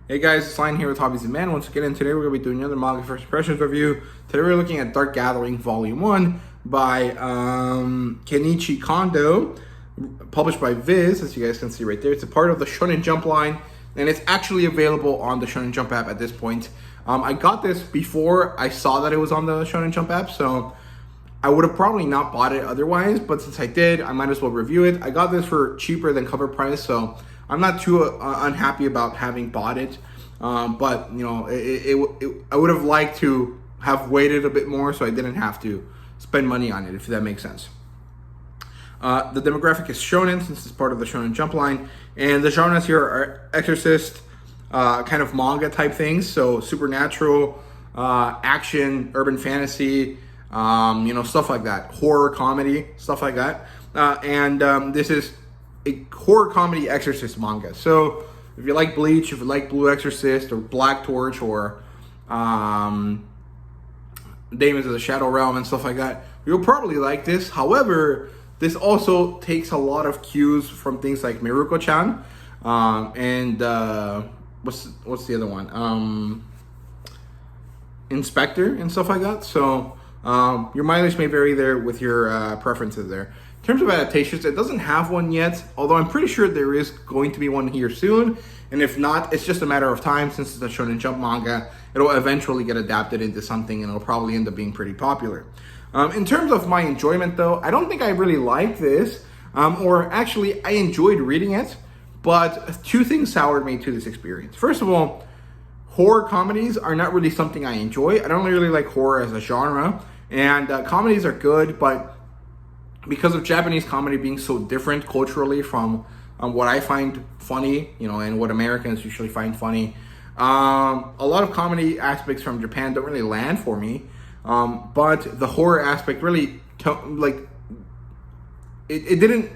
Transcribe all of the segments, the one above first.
Hey guys, it's Lion here with Hobbies and Man. Once again, and today we're going to be doing another manga first impressions review. Today we're looking at Dark Gathering Volume 1 by Kenichi Kondo, published by Viz, as you guys can see right there. It's a part of the Shonen Jump line, and it's actually available on the Shonen Jump app at this point. I got this before I saw that it was on the Shonen Jump app, so I would have probably not bought it otherwise, but since I did, I might as well review it. I got this for cheaper than cover price, so I'm not too unhappy about having bought it. But, you know, I would have liked to have waited a bit more so I didn't have to spend money on it, if that makes sense. The demographic is shonen, since it's part of the Shonen Jump line. And the genres here are exorcist, kind of manga type things. So supernatural, action, urban fantasy, stuff like that. Horror, comedy, stuff like that. This is a horror comedy exorcist manga. So if you like Bleach, if you like Blue Exorcist or Black Torch or Demons of the Shadow Realm and stuff like that, you'll probably like this. However, this also takes a lot of cues from things like Miruko-chan and what's the other one? Inspector and stuff like that. So your mileage may vary there with your preferences there. In terms of adaptations, it doesn't have one yet, although I'm pretty sure there is going to be one here soon. And if not, it's just a matter of time. Since it's a Shonen Jump manga, it'll eventually get adapted into something and it'll probably end up being pretty popular. In terms of my enjoyment, though, I don't think I really like this. Or actually, I enjoyed reading it, but two things soured me to this experience. First of all, horror comedies are not really something I enjoy. I don't really like horror as a genre. And comedies are good, but because of Japanese comedy being so different culturally from what I find funny, and what Americans usually find funny, a lot of comedy aspects from Japan don't really land for me. But the horror aspect really, it didn't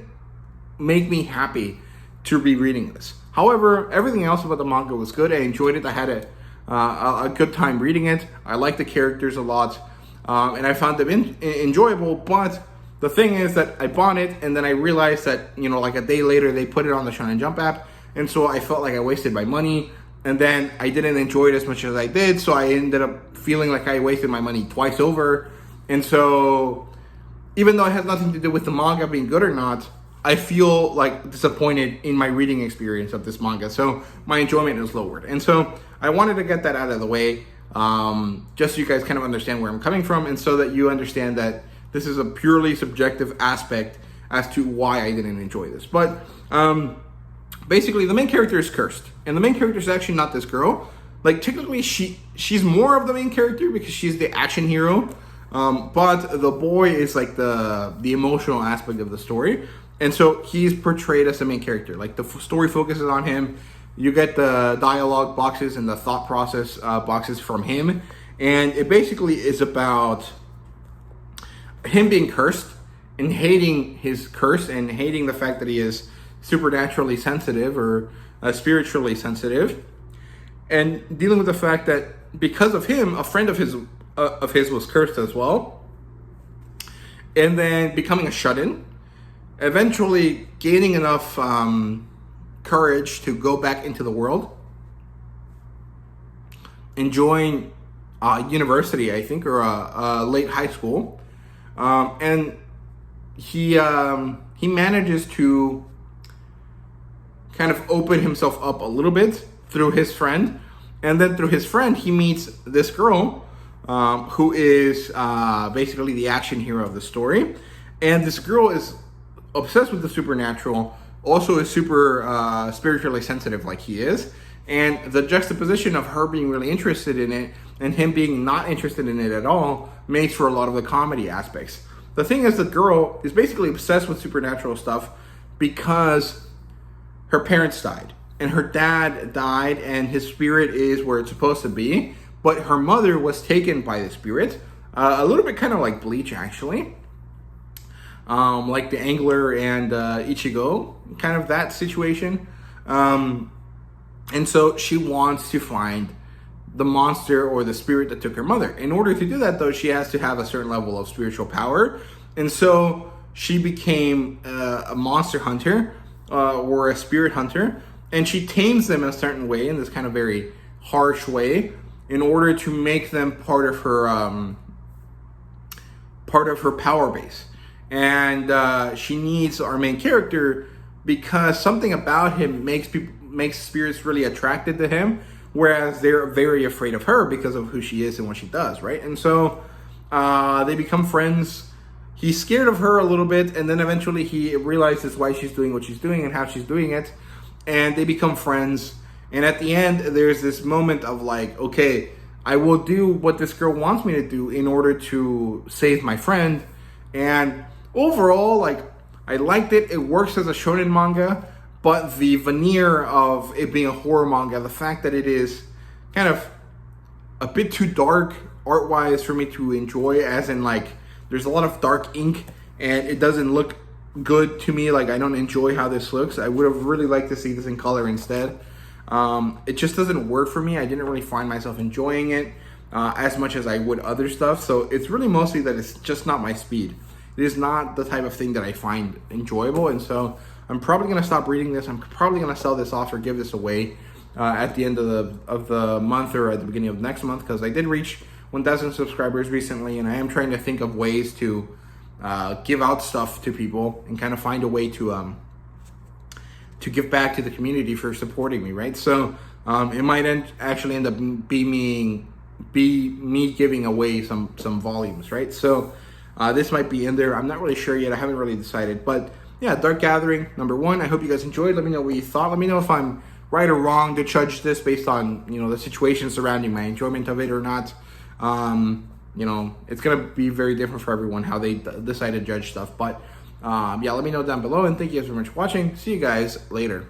make me happy to be reading this. However, everything else about the manga was good. I enjoyed it. I had a good time reading it. I liked the characters a lot, and I found them enjoyable, but the thing is that I bought it, and then I realized that, like a day later, they put it on the Shonen Jump app, and so I felt like I wasted my money, and then I didn't enjoy it as much as I did, so I ended up feeling like I wasted my money twice over. And so, even though it has nothing to do with the manga being good or not, I feel like disappointed in my reading experience of this manga, so my enjoyment is lowered. And so, I wanted to get that out of the way, just so you guys kind of understand where I'm coming from, and so that you understand that this is a purely subjective aspect as to why I didn't enjoy this. But basically, the main character is cursed. And the main character is actually not this girl. Like, technically, she's more of the main character because she's the action hero. But the boy is like the emotional aspect of the story. And so he's portrayed as the main character. Like, the story focuses on him. You get the dialogue boxes and the thought process boxes from him. And it basically is about him being cursed and hating his curse and hating the fact that he is supernaturally sensitive or spiritually sensitive, and dealing with the fact that because of him, a friend of his was cursed as well, and then becoming a shut-in, eventually gaining enough courage to go back into the world, enjoying university, I think, or a late high school. And he manages to kind of open himself up a little bit through his friend. And then through his friend, he meets this girl who is basically the action hero of the story. And this girl is obsessed with the supernatural, also is super spiritually sensitive like he is. And the juxtaposition of her being really interested in it and him being not interested in it at all makes for a lot of the comedy aspects. The thing is, the girl is basically obsessed with supernatural stuff because her parents died. And her dad died, and his spirit is where it's supposed to be. But her mother was taken by the spirit. A little bit kind of like Bleach, actually. Like the Angler and Ichigo. Kind of that situation. And so she wants to find the monster or the spirit that took her mother. In order to do that, though, she has to have a certain level of spiritual power. And so she became a monster hunter or a spirit hunter. and she tames them in a certain way, in this kind of very harsh way, in order to make them part of her power base. And she needs our main character because something about him makes spirits really attracted to him, whereas they're very afraid of her because of who she is and what she does, right? And so they become friends. He's scared of her a little bit, and then eventually he realizes why she's doing what she's doing and how she's doing it, and they become friends. And at the end, there's this moment of like, okay, I will do what this girl wants me to do in order to save my friend. And overall, like, I liked it. It works as a shonen manga, but the veneer of it being a horror manga, the fact that it is kind of a bit too dark art-wise for me to enjoy, as in, like, there's a lot of dark ink, and it doesn't look good to me. Like, I don't enjoy how this looks. I would have really liked to see this in color instead. It just doesn't work for me. I didn't really find myself enjoying it as much as I would other stuff. So it's really mostly that it's just not my speed. It is not the type of thing that I find enjoyable. And so I'm probably going to stop reading this. I'm probably going to sell this off or give this away at the end of the month or at the beginning of next month, because I did reach 1,000 subscribers recently, and I am trying to think of ways to give out stuff to people and kind of find a way to give back to the community for supporting me, right? So it might actually end up be me giving away some volumes, right? So this might be in there. I'm not really sure yet. I haven't really decided, but yeah, Dark Gathering #1. I hope you guys enjoyed. Let me know what you thought. Let me know if I'm right or wrong to judge this based on, you know, the situation surrounding my enjoyment of it or not. You know, it's gonna be very different for everyone how they decide to judge stuff. But yeah, let me know down below, and thank you guys very much for watching. See you guys later.